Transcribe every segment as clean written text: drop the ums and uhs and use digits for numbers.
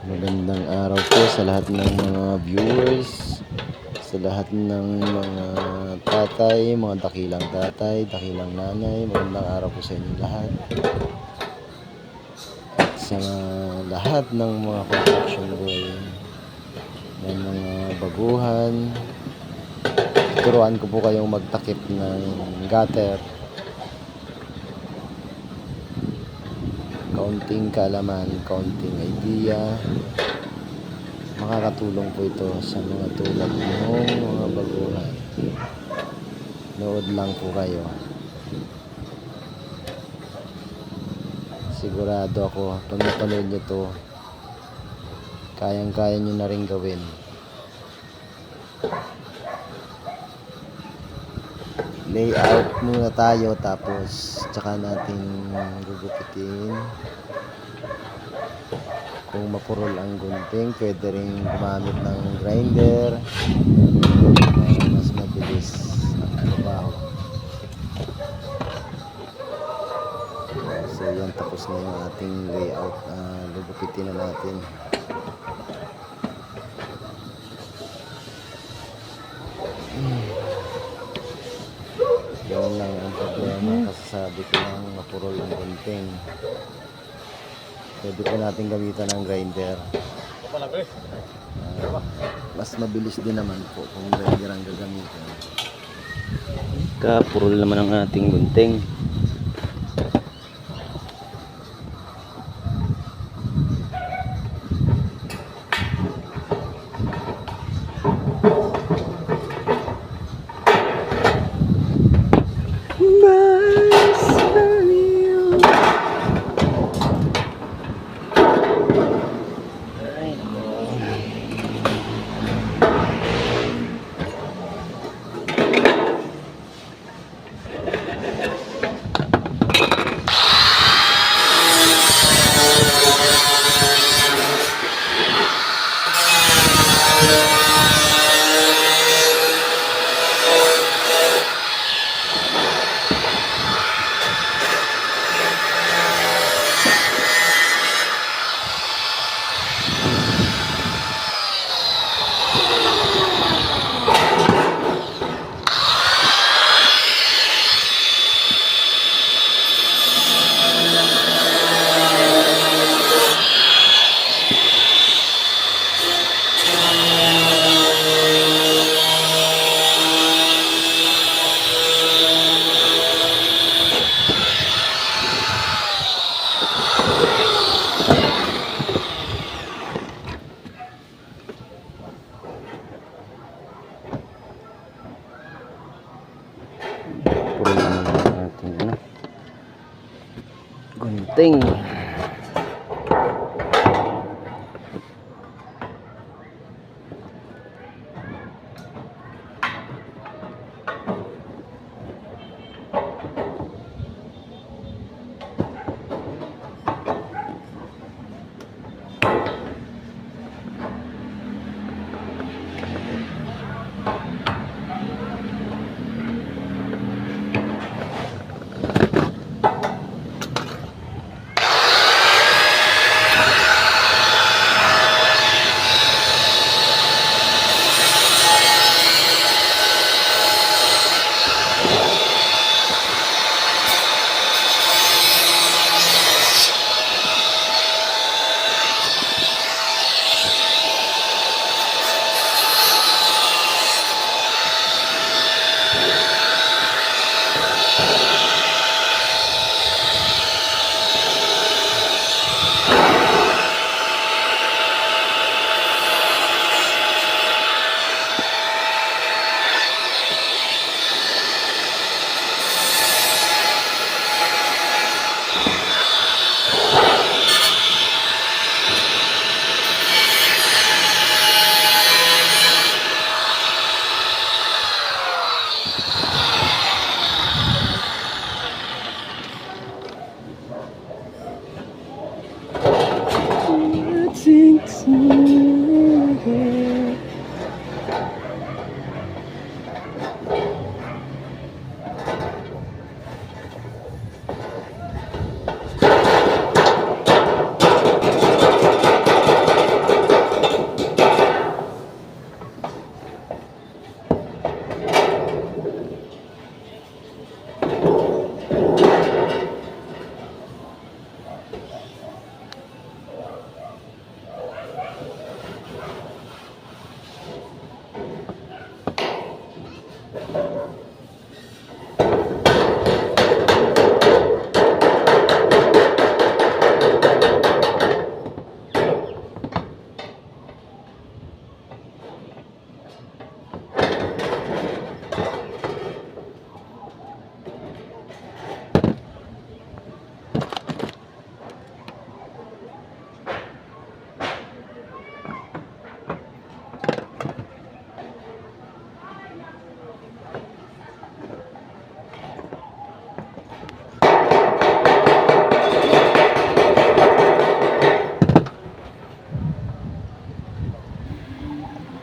Magandang araw po sa lahat ng mga viewers, sa lahat ng mga tatay, mga dakilang tatay, dakilang nanay. Magandang araw po sa inyo lahat. At sa lahat ng mga construction boy, ng mga baguhan, turuan ko po kayong magtakip ng gutter. Kaunting kaalaman, kaunting idea, makakatulong po ito sa mga tulad ng mga baguhan. Nood lang po kayo. Sigurado ako pag napanood nyo to, kayang-kaya nyo na rin gawin. Layout muna tayo, tapos tsaka natin gugupitin. Kung mapurol ang gunting, pwede rin gumamit ng grinder para mas mabilis ang trabaho. So yan, tapos na yung ating layout. Gugupitin na natin. Yan lang ang problema, kasi sabi ko lang mapurol ang gunting. Pwede po natin gamitan ng grinder. Mas mabilis din naman po kung grinder ang gagamitin. Kapurol naman ang ating gunting.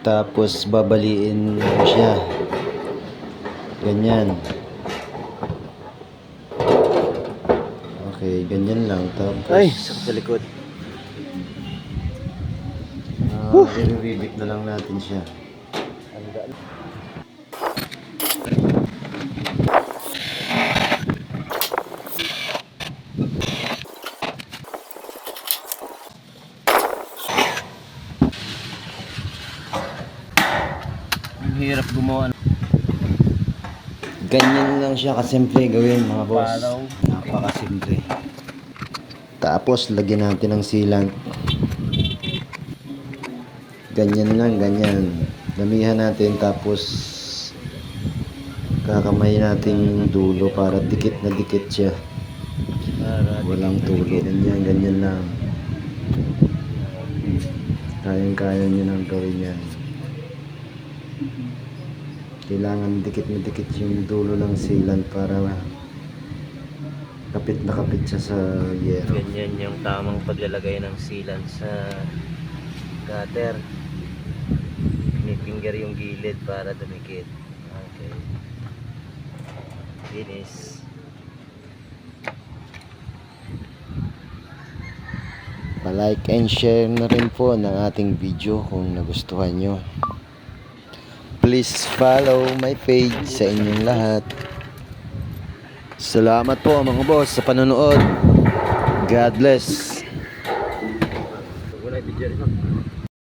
Tapos babaliin mo siya. Ganyan. Okay, ganyan lang. Tapos Ay, sakit sa likod. i-rebit na lang natin siya. Ang hirap gumawa ng Ganyan lang siya kasimple gawin mga boss. palaw. Napakasimple. Tapos lagyan natin ng sealant. Ganyan lang, ganyan. Damihan natin tapos kakamay natin yung dulo para dikit na dikit siya. Para Walang tulo. Ganyan, ganyan lang. Kayang-kaya nyo nang gawin yan. Kailangan dikit na dikit yung dulo ng sealant para kapit na kapit siya sa yero. Ganyan yung tamang paglalagay ng sealant sa gutter. Pinifinger yung gilid para dumikit. Okay. Finish. Pa-like and share na rin po ng ating video kung nagustuhan nyo. Please follow my page sa inyong lahat. Salamat po mga boss sa panonood. God bless. Wala video rin.